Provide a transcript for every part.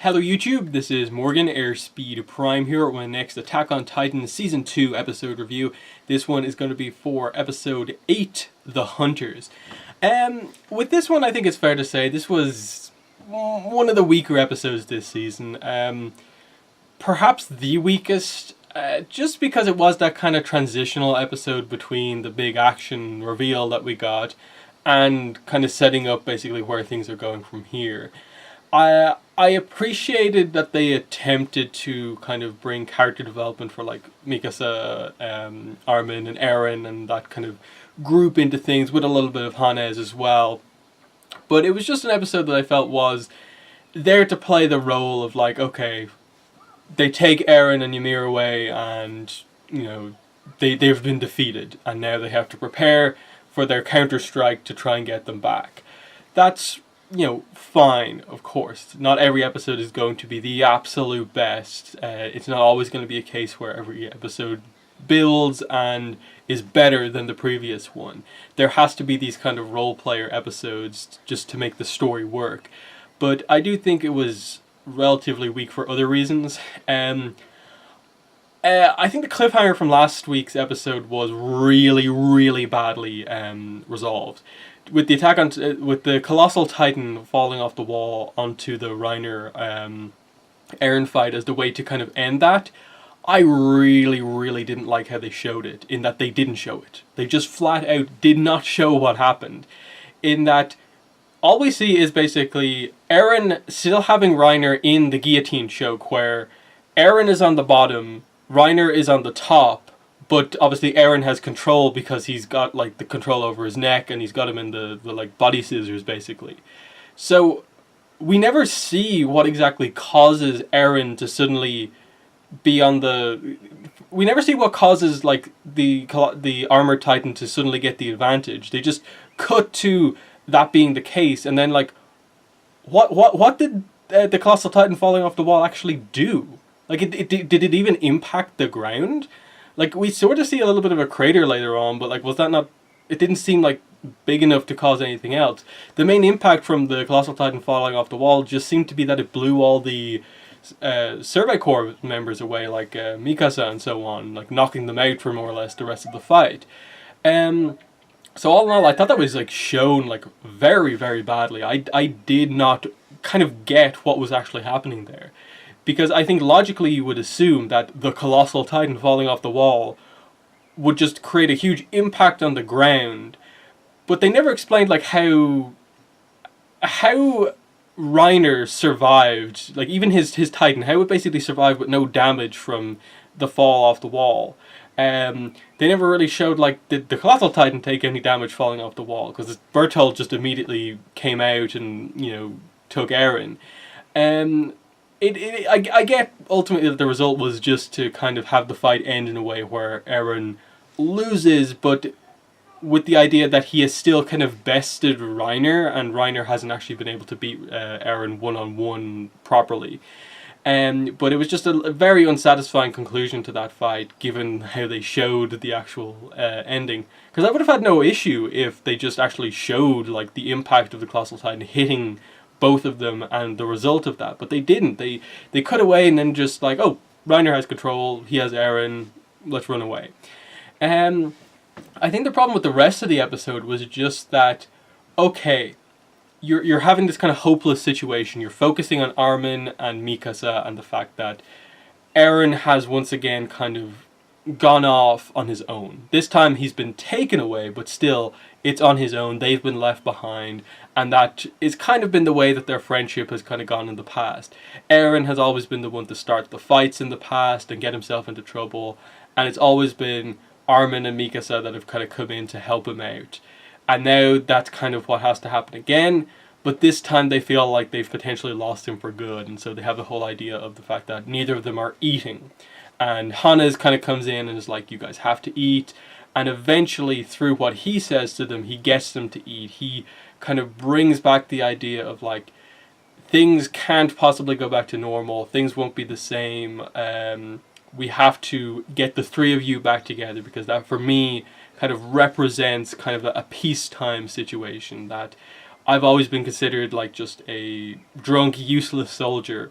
Hello YouTube, this is Morgan, Airspeed Prime here with my next Attack on Titan Season 2 episode review. This one is going to be for Episode 8, The Hunters. With this one, I think it's fair to say this was one of the weaker episodes this season. Perhaps the weakest, just because it was that kind of transitional episode between the big action reveal that we got and kind of setting up basically where things are going from here. I appreciated that they attempted to kind of bring character development for like Mikasa, Armin and Eren and that kind of group into things with a little bit of Hannes as well. But it was just an episode that I felt was there to play the role of like, okay, they take Eren and Ymir away and, you know, they've been defeated and now they have to prepare for their counter-strike to try and get them back. That's, you know, fine, of course. Not every episode is going to be the absolute best. It's not always going to be a case where every episode builds and is better than the previous one. There has to be these kind of role player episodes just to make the story work. But I do think it was relatively weak for other reasons. I think the cliffhanger from last week's episode was really badly resolved. With the attack on, with the colossal titan falling off the wall onto the Reiner Eren fight as the way to kind of end that, I really didn't like how they showed it. In that they didn't show it. They just flat out did not show what happened. In that, all we see is basically Eren still having Reiner in the guillotine choke, where Eren is on the bottom, Reiner is on the top. But obviously Eren has control because he's got like the control over his neck and he's got him in the like body scissors basically. So we never see what exactly causes Eren to suddenly be on the... We never see what causes like the armored titan to suddenly get the advantage. They just cut to that being the case and then like what did the colossal titan falling off the wall actually do? Like did it even impact the ground? Like, we sort of see a little bit of a crater later on, but, like, was that not... It didn't seem, like, big enough to cause anything else. The main impact from the Colossal Titan falling off the wall just seemed to be that it blew all the Survey Corps members away, like Mikasa and so on, like, knocking them out for more or less the rest of the fight. So all in all, I thought that was, like, shown, like, very badly. I did not kind of get what was actually happening there. Because I think logically you would assume that the colossal titan falling off the wall would just create a huge impact on the ground. But they never explained like how Reiner survived, like even his titan, how it basically survived with no damage from the fall off the wall. They never really showed like did the colossal titan take any damage falling off the wall, because Bertolt just immediately came out and, you know, took Eren. I get ultimately that the result was just to kind of have the fight end in a way where Eren loses, but with the idea that he has still kind of bested Reiner, and Reiner hasn't actually been able to beat Eren one-on-one properly. But it was just a very unsatisfying conclusion to that fight, given how they showed the actual ending. Because I would have had no issue if they just actually showed like the impact of the Colossal Titan hitting both of them and the result of that, but they didn't. They cut away and then just like, oh, Reiner has control, he has Eren, let's run away. I think the problem with the rest of the episode was just that, okay, you're having this kind of hopeless situation. You're focusing on Armin and Mikasa and the fact that Eren has once again kind of gone off on his own. This time he's been taken away, but still it's on his own. They've been left behind, and that is kind of been the way that their friendship has kind of gone in the past. Eren has always been the one to start the fights in the past and get himself into trouble, and it's always been Armin and Mikasa that have kind of come in to help him out. And now that's kind of what has to happen again, but this time they feel like they've potentially lost him for good, and so they have the whole idea of the fact that neither of them are eating. And Hannes kind of comes in and is like, you guys have to eat. And eventually, through what he says to them, he gets them to eat. He kind of brings back the idea of like, things can't possibly go back to normal. Things won't be the same. We have to get the three of you back together, because that, for me, kind of represents kind of a peacetime situation. That I've always been considered like just a drunk, useless soldier.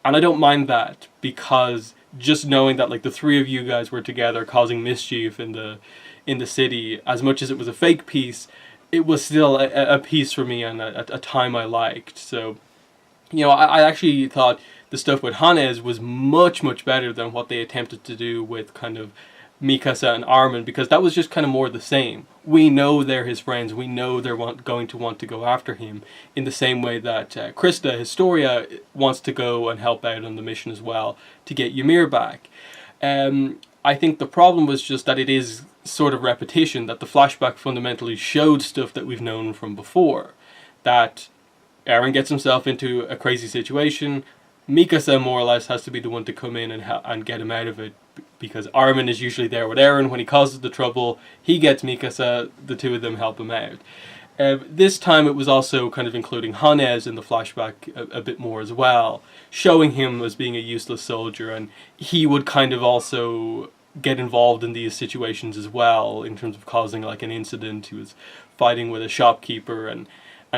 And I don't mind that, because just knowing that like the three of you guys were together causing mischief in the city, as much as it was a fake peace, it was still a piece for me, and a time I liked. So, I actually thought the stuff with Hannes was much, much better than what they attempted to do with kind of Mikasa and Armin, because that was just kind of more the same. We know they're his friends. We know they're going to want to go after him, in the same way that Krista Historia wants to go and help out on the mission as well to get Ymir back. I think the problem was just that it is sort of repetition, that the flashback fundamentally showed stuff that we've known from before. That Eren gets himself into a crazy situation, Mikasa more or less has to be the one to come in and get him out of it, because Armin is usually there with Eren when he causes the trouble, he gets Mikasa, the two of them help him out. This time it was also kind of including Hannes in the flashback a bit more as well, showing him as being a useless soldier, and he would kind of also get involved in these situations as well, in terms of causing like an incident. He was fighting with a shopkeeper and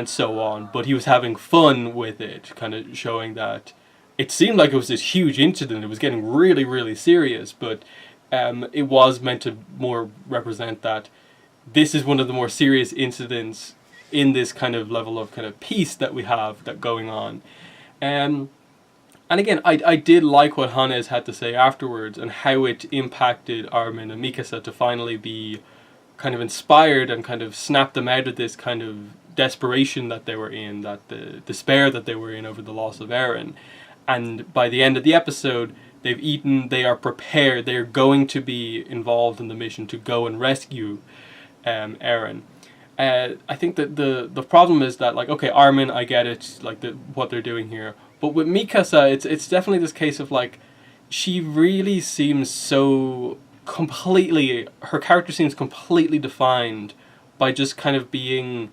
so on, but he was having fun with it, kind of showing that it seemed like it was this huge incident. It was getting really, really serious, but it was meant to more represent that this is one of the more serious incidents in this kind of level of kind of peace that we have that going on. And again, I did like what Hannes had to say afterwards, and how it impacted Armin and Mikasa to finally be kind of inspired and kind of snap them out of this kind of desperation that they were in, that the despair that they were in over the loss of Eren. And by the end of the episode, they've eaten, they are prepared, they are going to be involved in the mission to go and rescue Eren. I think that the problem is that, like, okay, Armin, I get it, like what they're doing here. But with Mikasa, it's definitely this case of, like, she really seems so completely, her character seems completely defined by just kind of being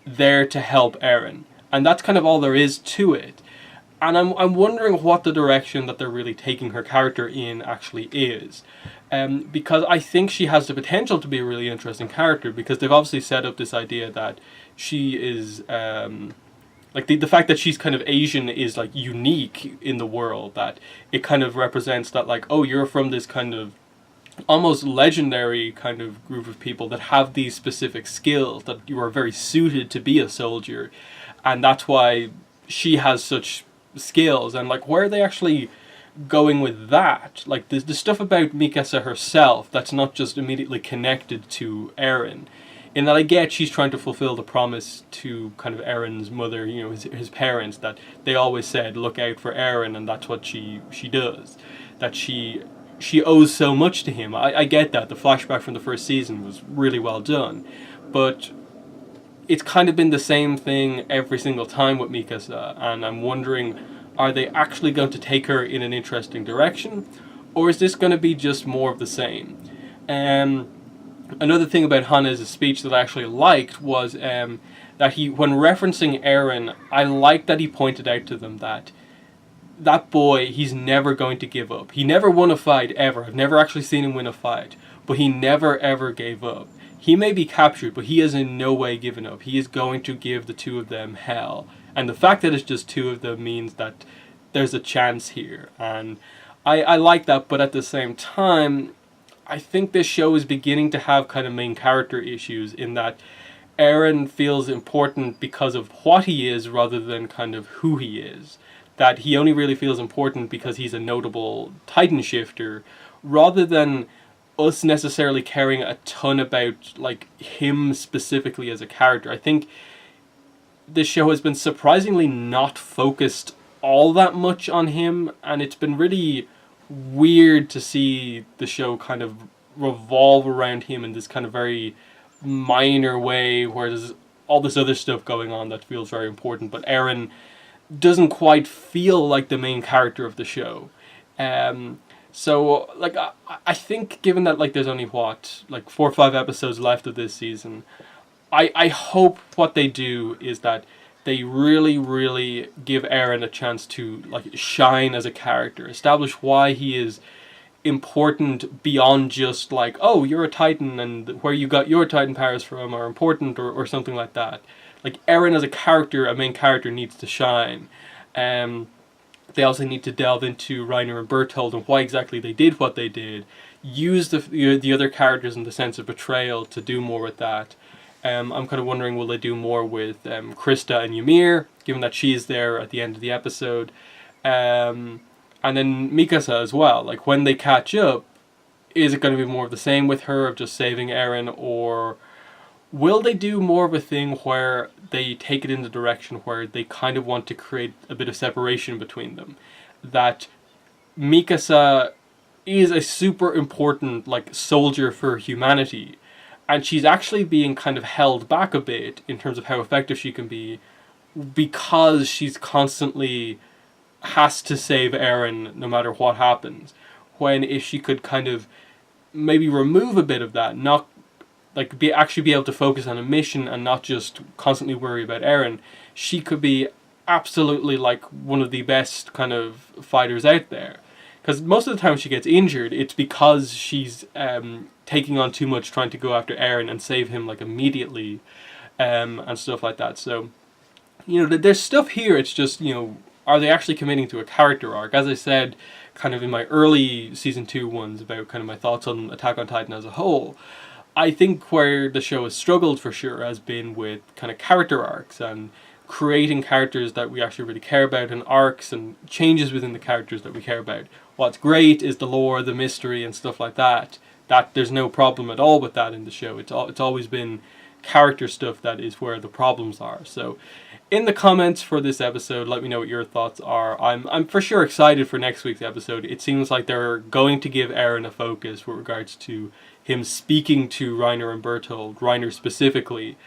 there to help Eren. And that's kind of all there is to it. And I'm wondering what the direction that they're really taking her character in actually is. Because I think she has the potential to be a really interesting character, because they've obviously set up this idea that she is... like the fact that she's kind of Asian is like unique in the world, that it kind of represents that, like, oh, you're from this kind of almost legendary kind of group of people that have these specific skills, that you are very suited to be a soldier, and that's why she has such skills. And like, where are they actually going with that? Like the stuff about Mikasa herself that's not just immediately connected to Eren, in that I get she's trying to fulfill the promise to kind of Eren's mother, his parents, that they always said look out for Eren, and that's what she does, that she owes so much to him. I get that. The flashback from the first season was really well done, but it's kind of been the same thing every single time with Mikasa, and I'm wondering, are they actually going to take her in an interesting direction, or is this going to be just more of the same? Another thing about Hannes' speech that I actually liked was that he, when referencing Eren, I liked that he pointed out to them that boy, he's never going to give up. He never won a fight, ever. I've never actually seen him win a fight, but he never ever gave up. He may be captured, but he has in no way given up. He is going to give the two of them hell. And the fact that it's just two of them means that there's a chance here. And I like that, but at the same time, I think this show is beginning to have kind of main character issues, in that Eren feels important because of what he is rather than kind of who he is. That he only really feels important because he's a notable Titan shifter, rather than us necessarily caring a ton about like him specifically as a character. I think this show has been surprisingly not focused all that much on him, and it's been really weird to see the show kind of revolve around him in this kind of very minor way, where there's all this other stuff going on that feels very important, but Eren doesn't quite feel like the main character of the show. So like I think, given that like there's only 4 or 5 episodes left of this season, I hope what they do is that they really, really give Eren a chance to like shine as a character, establish why he is important beyond just like, oh, you're a Titan and where you got your Titan powers from are important, or something like that. Like, Eren as a character, a main character, needs to shine. They also need to delve into Reiner and Berthold and why exactly they did what they did. Use the other characters in the sense of betrayal to do more with that. I'm kind of wondering, will they do more with Krista and Ymir, given that she's there at the end of the episode, and then Mikasa as well. Like, when they catch up, is it going to be more of the same with her of just saving Eren, or will they do more of a thing where they take it in the direction where they kind of want to create a bit of separation between them? That Mikasa is a super important, like, soldier for humanity, and she's actually being kind of held back a bit in terms of how effective she can be, because she's constantly has to save Eren no matter what happens. When if she could kind of maybe remove a bit of that, not like actually be able to focus on a mission and not just constantly worry about Eren, she could be absolutely like one of the best kind of fighters out there. Because most of the time she gets injured, it's because she's taking on too much, trying to go after Eren and save him like immediately, and stuff like that. So, there's stuff here. It's just, are they actually committing to a character arc? As I said, kind of in my early season 2 ones about kind of my thoughts on Attack on Titan as a whole, I think where the show has struggled for sure has been with kind of character arcs and creating characters that we actually really care about, and arcs and changes within the characters that we care about. What's great is the lore, the mystery, and stuff like that. That there's no problem at all with that in the show. It's always been character stuff that is where the problems are. So, in the comments for this episode, let me know what your thoughts are. I'm for sure excited for next week's episode. It seems like they're going to give Eren a focus with regards to him speaking to Reiner and Berthold, Reiner specifically,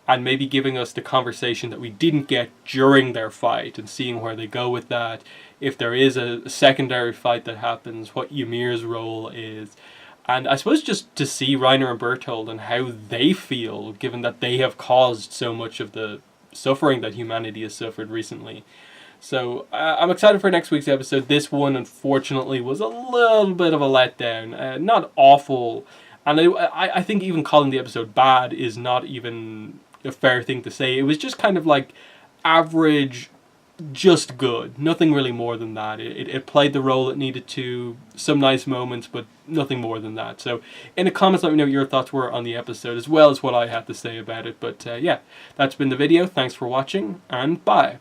and maybe giving us the conversation that we didn't get during their fight and seeing where they go with that. If there is a secondary fight that happens, what Ymir's role is. And I suppose just to see Reiner and Berthold and how they feel, given that they have caused so much of the suffering that humanity has suffered recently. So I'm excited for next week's episode. This one, unfortunately, was a little bit of a letdown. Not awful. And I think even calling the episode bad is not even a fair thing to say. It was just kind of like average, just good. Nothing really more than that. It played the role it needed to. Some nice moments, but nothing more than that. So in the comments, let me know what your thoughts were on the episode, as well as what I had to say about it. But yeah, that's been the video. Thanks for watching, and bye.